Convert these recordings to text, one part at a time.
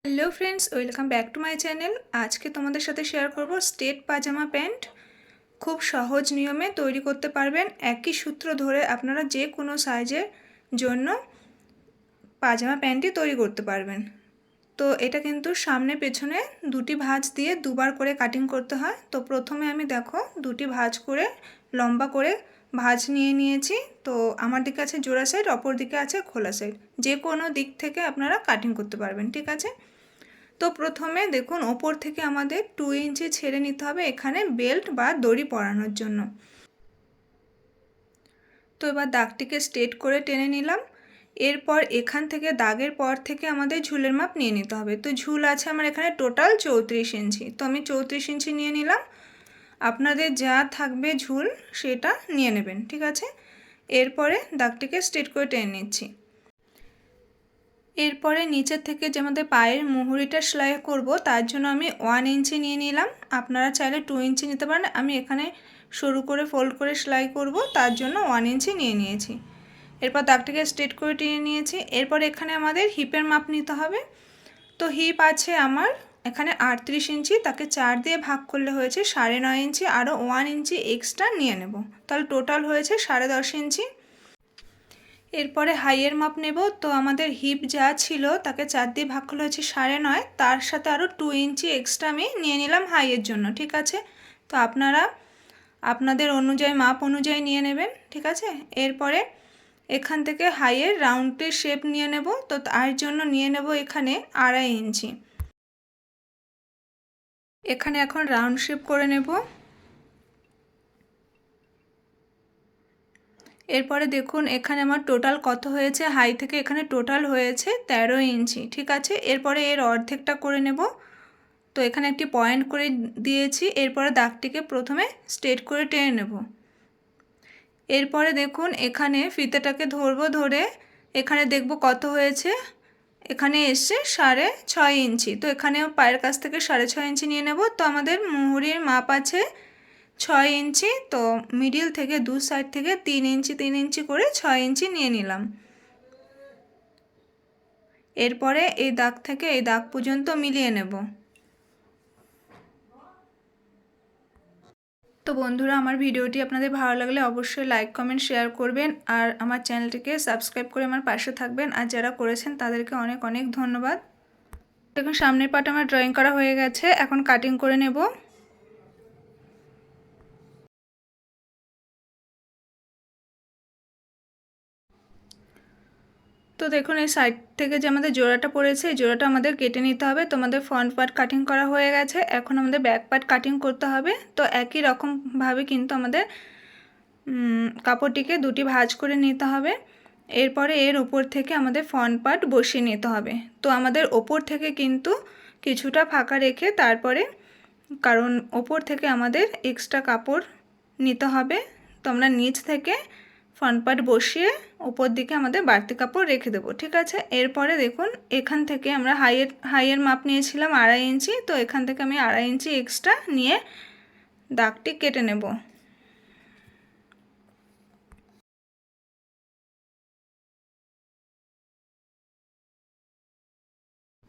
Hello friends, welcome back to my channel. আজকে তোমাদের সাথে শেয়ার করব স্ট্রেট পাজামা প্যান্ট। খুব সহজ নিয়মে তৈরি করতে পারবেন। একই সূত্র ধরে আপনারা যে কোনো সাইজের জন্য পাজামা প্যান্টটি তৈরি করতে পারবেন। তো এটা কিন্তু সামনে পেছনে দুটি ভাঁজ দিয়ে দুবার করে কাটিং করতে হয়। তো প্রথমে আমি দেখো দুটি ভাঁজ করে লম্বা করে ভাঁজ নিয়ে নিয়েছি। তো আমার দিকে আছে জোড়া সাইড, অপর দিকে আছে খোলা সাইড। যে কোনো দিক থেকে আপনারা কাটিং করতে পারবেন, ঠিক আছে। তো প্রথমে দেখুন ওপর থেকে আমাদের 2 ইঞ্চি ছেড়ে নিতে হবে এখানে বেল্ট বা দড়ি পরানোর জন্য। তো এবার দাগটিকে স্ট্রেট করে টেনে নিলাম। এরপর এখান থেকে দাগের পর থেকে আমাদের ঝুলের মাপ নিয়ে নিতে হবে। তো ঝুল আছে আমার এখানে টোটাল 34 ইঞ্চি। তো আমি 34 ইঞ্চি নিয়ে নিলাম। আপনাদের যা থাকবে ঝুল সেটা নিয়ে নেবেন, ঠিক আছে। এরপরে দাগটিকে স্ট্রেট করে টেনে নিচ্ছি। এরপরে নিচের থেকে যে আমাদের পায়ের মুহুরিটা সেলাই করব তার জন্য আমি 1 ইঞ্চি নিয়ে নিলাম। আপনারা চাইলে 2 ইঞ্চি নিতে পারেন। আমি এখানে সরু করে ফোল্ড করে সেলাই করব, তার জন্য 1 ইঞ্চি নিয়ে নিয়েছি। এরপর দাগটিকে স্ট্রেট করে টেনে নিয়েছি। এরপর এখানে আমাদের হিপের মাপ নিতে হবে। তো হিপ আছে আমার এখানে 38 ইঞ্চি, তাকে 4 দিয়ে ভাগ করলে হয়েছে 9.5 ইঞ্চি। আরও 1 ইঞ্চি এক্সট্রা নিয়ে নেব, তাহলে টোটাল হয়েছে 10.5 ইঞ্চি। এরপরে হাইয়ের মাপ নেব। তো আমাদের হিপ যা ছিল তাকে 4 দিয়ে ভাগ করলে হচ্ছে 9.5, তার সাথে আরও 2 ইঞ্চি এক্সট্রা আমি নিয়ে নিলাম হাইয়ের জন্য, ঠিক আছে। তো আপনারা আপনাদের অনুযায়ী মাপ অনুযায়ী নিয়ে নেবেন, ঠিক আছে। এরপরে এখান থেকে হাইয়ের রাউন্ডের শেপ নিয়ে নেব। তো তার জন্য নিয়ে নেব এখানে 2.5 ইঞ্চি। এখানে এখন রাউন্ড শেপ করে নেব। এরপরে দেখুন এখানে আমার টোটাল কত হয়েছে, হাই থেকে এখানে টোটাল হয়েছে 13 ইঞ্চি, ঠিক আছে। এরপরে এর অর্ধেকটা করে নেব। তো এখানে একটি পয়েন্ট করে দিয়েছি। এরপরে দাগটিকে প্রথমে স্ট্রেট করে টেনে নেব। এরপরে দেখুন এখানে ফিতেটাকে ধরবো, ধরে এখানে দেখব কত হয়েছে। এখানে এসছে 6.5 ইঞ্চি। তো এখানেও পায়ের কাছ থেকে 6.5 ইঞ্চি নিয়ে নেব। তো আমাদের মুহুরির মাপ আছে 6 ইঞ্চি। তো মিডিল থেকে দু সাইড থেকে 3 ইঞ্চি 3 ইঞ্চি করে 6 ইঞ্চি নিয়ে নিলাম। এরপরে এই দাগ থেকে এই দাগ পর্যন্ত মিলিয়ে নেব। তো বন্ধুরা, আমার ভিডিওটি আপনাদের ভালো লাগলে অবশ্যই লাইক কমেন্ট শেয়ার করবেন, আর আমার চ্যানেলটিকে সাবস্ক্রাইব করে আমার পাশে থাকবেন। আর যারা করেছেন তাদেরকে অনেক অনেক ধন্যবাদ। দেখুন সামনের পার্ট আমার ড্রয়িং করা হয়ে গেছে, এখন কাটিং করে নেব। তো দেখুন এই সাইড থেকে যে আমাদের জোড়াটা পড়েছে এই জোড়াটা আমাদের কেটে নিতে হবে। তোমাদের ফ্রন্ট পার্ট কাটিং করা হয়ে গেছে, এখন আমাদের ব্যাক পার্ট কাটিং করতে হবে। তো একই রকমভাবে কিন্তু আমাদের কাপড়টিকে দুটি ভাঁজ করে নিতে হবে। এরপরে এর ওপর থেকে আমাদের ফ্রন্ট পার্ট বসিয়ে নিতে হবে। তো আমাদের ওপর থেকে কিন্তু কিছুটা ফাঁকা রেখে তারপরে, কারণ ওপর থেকে আমাদের এক্সট্রা কাপড় নিতে হবে। তো আমরা নিচ থেকে ফ্রন্ট পার্ট বসিয়ে উপর দিকে আমাদের বাড়তি কাপড় রেখে দেবো, ঠিক আছে। এরপরে দেখুন এখান থেকে আমরা হাইয়ের মাপ নিয়েছিলাম 2.5 ইঞ্চি। তো এখান থেকে আমি 2.5 ইঞ্চি এক্সট্রা নিয়ে দাগটি কেটে নেব।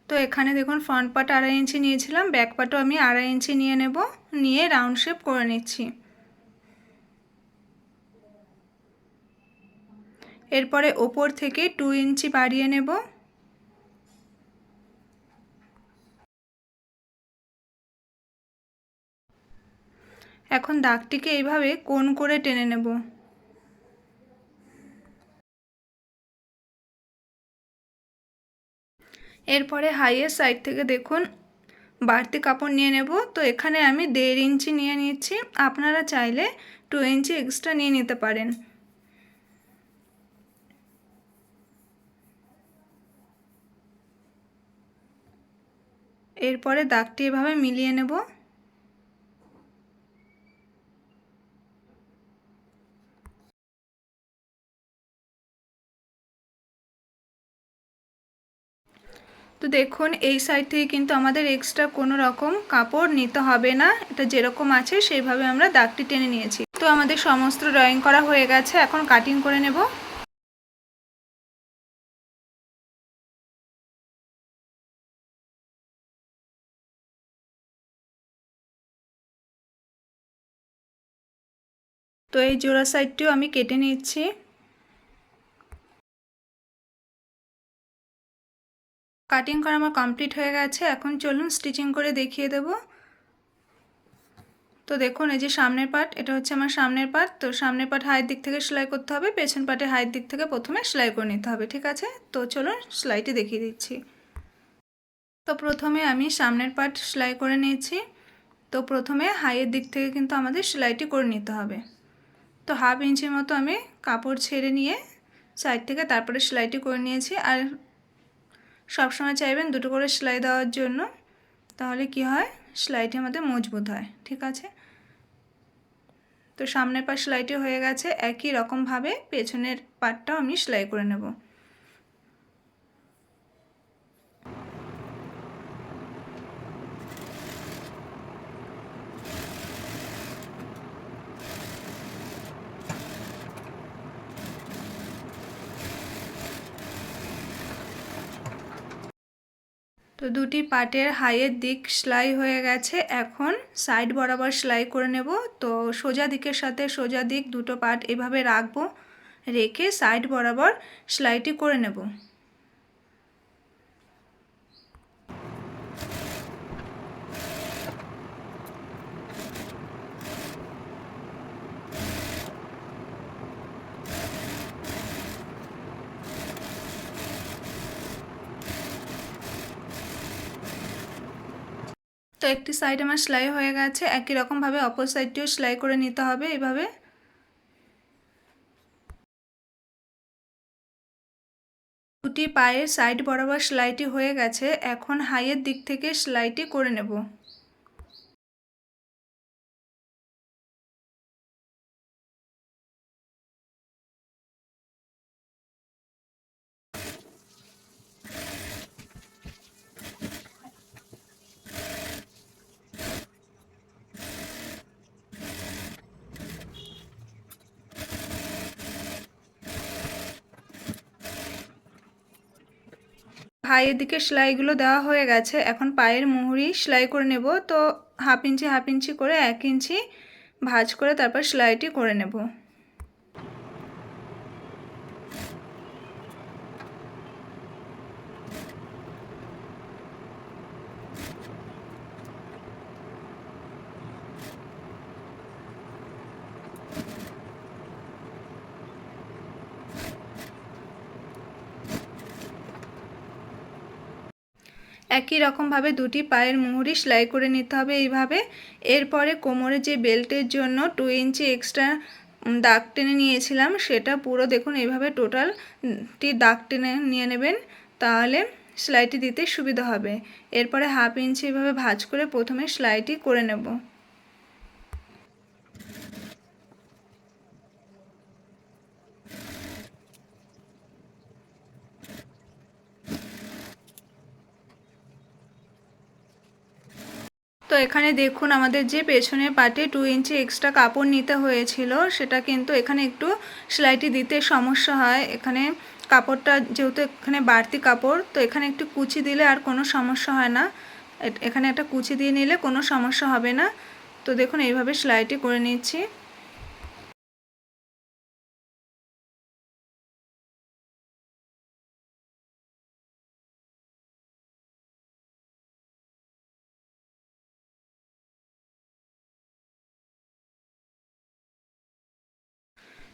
তো এখানে দেখুন ফ্রন্ট পার্ট 2.5 ইঞ্চি নিয়েছিলাম, ব্যাক পার্টও আমি 2.5 ইঞ্চি নিয়ে নেব, নিয়ে রাউন্ড শেপ করে নিচ্ছি। এরপরে ওপর থেকে 2 ইঞ্চি বাড়িয়ে নেব। এখন দাগটিকে এইভাবে কোণ করে টেনে নেব। এরপরে হাইয়ের সাইড থেকে দেখুন বাড়তি কাপড় নিয়ে নেব। তো এখানে আমি 1.5 ইঞ্চি নিয়ে নিচ্ছি, আপনারা চাইলে 2 ইঞ্চি এক্সট্রা নিয়ে নিতে পারেন। এরপরে দাগটি এভাবে মিলিয়ে নেব। তো দেখুন এই সাইড থেকে কিন্তু আমাদের এক্সট্রা কোনো রকম কাপড় নিতে হবে না, এটা যেরকম আছে সেইভাবে আমরা দাগটি টেনে নিয়েছি। তো আমাদের সমস্ত ড্রয়িং করা হয়ে গেছে, এখন কাটিং করে নেব। তো এই জোড়া সাইডটিও আমি কেটে নিচ্ছি। কাটিং করা আমার কমপ্লিট হয়ে গেছে। এখন চলুন স্টিচিং করে দেখিয়ে দেব। তো দেখুন এই যে সামনের পার্ট, এটা হচ্ছে আমার সামনের পার্ট। তো সামনের পার্ট হাইয়ের দিক থেকে সেলাই করতে হবে, পেছন পার্টে হাইয়ের দিক থেকে প্রথমে সেলাই করে নিতে হবে, ঠিক আছে? তো চলুন সেলাইটি দেখিয়ে দিচ্ছি। তো প্রথমে আমি সামনের পার্ট সেলাই করে নিয়েছি। তো প্রথমে হাইয়ের দিক থেকে কিন্তু আমাদের সেলাইটি করে নিতে হবে। তো 1/2 ইঞ্চির মতো আমি কাপড় ছেড়ে নিয়ে সাইড থেকে তারপরে সেলাইটি করে নিয়েছি। আর সবসময় চাইবেন দুটো করে সেলাই দেওয়ার জন্য, তাহলে কি হয়, সেলাইটি আমাদের মজবুত হয়, ঠিক আছে? তো সামনের পাশ সেলাইটি হয়ে গেছে। একই রকমভাবে পেছনের পাটটাও আমি সেলাই করে নেব। তো দুটি পাটের হাইয়ের দিক সেলাই হয়ে গেছে। এখন সাইড বরাবর সেলাই করে নেব। তো সোজা দিকের সাথে সোজা দিক দুটো পাট এভাবে রাখবো, রেখে সাইড বরাবর সেলাইটি করে নেব। তো একটি সাইড আমার সেলাই হয়ে গেছে। একই রকমভাবে অপর সাইডটিও সেলাই করে নিতে হবে এভাবে। দুটি পায়ের সাইড বরাবর সেলাইটি হয়ে গেছে। এখন হাইয়ের দিক থেকে সেলাইটি করে নেব। হাইয়ের দিকে সেলাইগুলো দেওয়া হয়ে গেছে। এখন পায়ের মুহুরি সেলাই করে নেব। তো 1/2 ইঞ্চি করে 1 ইঞ্চি ভাঁজ করে তারপর সেলাইটি করে নেব। একই রকমভাবে দুটি পায়ের মুহুরি সেলাই করে নিতে হবে এইভাবে। এরপরে কোমরে যে বেল্টের জন্য 2 ইঞ্চি এক্সট্রা দাগ টেনে নিয়েছিলাম, সেটা পুরো দেখুন এইভাবে টোটালটি দাগ টেনে নিয়ে নেবেন, তাহলে সেলাইটি দিতে সুবিধা হবে। এরপরে 1/2 ইঞ্চি এভাবে ভাঁজ করে প্রথমে সেলাইটি করে নেব। তো এখানে দেখুন আমাদের যে পেছনের পাটে 2 ইঞ্চি এক্সট্রা কাপড় নিতে হয়েছিল, সেটা কিন্তু এখানে একটু সেলাইটি দিতে সমস্যা হয়। এখানে কাপড়টা যেহেতু এখানে বাড়তি কাপড়, তো এখানে একটু কুচি দিলে আর কোনো সমস্যা হয় না। এখানে একটা কুচি দিয়ে নিলে কোনো সমস্যা হবে না। তো দেখুন এইভাবে সেলাইটি করে নিচ্ছি।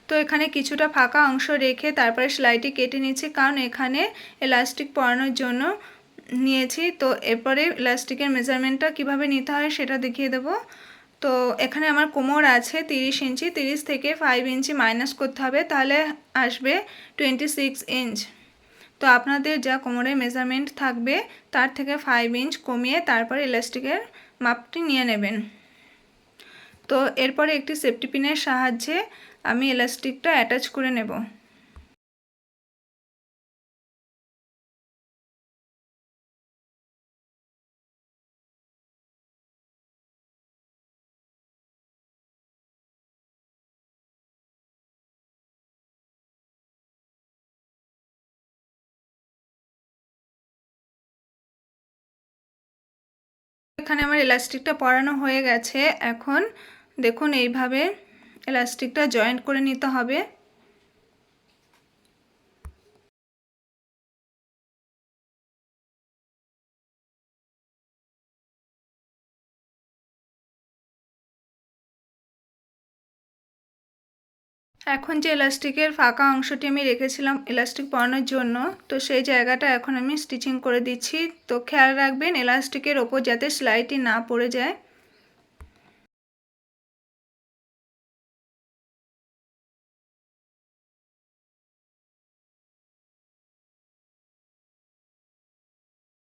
তো এখানে কিছুটা ফাঁকা অংশ রেখে তারপরে সেলাইটি কেটে নিচ্ছি, কারণ এখানে এলাস্টিক পরানোর জন্য নিয়েছি। তো এরপরে এলাস্টিকের মেজারমেন্টটা কিভাবে নিতে হয় সেটা দেখিয়ে দেব। তো এখানে আমার কোমর আছে 30 ইঞ্চি, 30 থেকে 5 ইঞ্চি মাইনাস করতে হবে, তাহলে আসবে 26 ইঞ্চ। তো আপনাদের যা কোমরের মেজারমেন্ট থাকবে তার থেকে 5 ইঞ্চ কমিয়ে তারপর এলাস্টিকের মাপটি নিয়ে নেবেন। তো এরপরে একটি সেফটি পিনের সাহায্যে আমি এলাস্টিকটা অ্যাটাচ করে নেব। এখানে আমার এলাস্টিকটা পরানো হয়ে গেছে। এখন দেখুন এইভাবে এলাস্টিকটা জয়েন্ট করে নিতে হবে। এখন যে এলাস্টিকের ফাঁকা অংশটি আমি রেখেছিলাম এলাস্টিক পরানোর জন্য, তো সেই জায়গাটা এখন আমি স্টিচিং করে দিচ্ছি। তো খেয়াল রাখবেন এলাস্টিকের ওপর যাতে সেলাইটি না পড়ে যায়।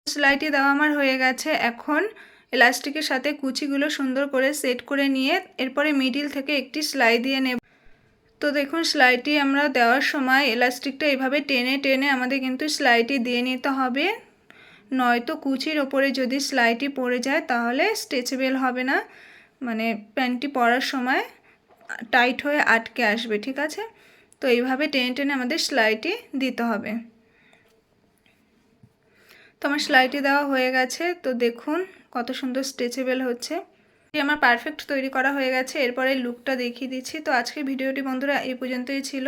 সেলাইটি দেওয়া আমার হয়ে গেছে। এখন এলাস্টিকের সাথে কুচিগুলো সুন্দর করে সেট করে নিয়ে এরপরে মিডিল থেকে একটি সেলাই দিয়ে নেব। তো দেখুন সেলাইটি আমরা দেওয়ার সময় এলাস্টিকটা এভাবে টেনে টেনে আমাদের কিন্তু সেলাইটি দিয়ে নিতে হবে, নয়তো কুচির ওপরে যদি সেলাইটি পড়ে যায় তাহলে স্ট্রেচেবল হবে না, মানে প্যান্টটি পরার সময় টাইট হয়ে আটকে আসবে। ঠিক আছে, তো এইভাবে টেনে টেনে আমাদের সেলাইটি দিতে হবে। তো আমার সেলাইটি দেওয়া হয়ে গেছে। তো দেখুন কত সুন্দর স্ট্রেচেবল হচ্ছে। আমার পারফেক্ট তৈরি করা হয়ে গেছে। এরপরে লুকটা দেখিয়ে দিচ্ছি। তো আজকের ভিডিওটি বন্ধুরা এই পর্যন্তই ছিল।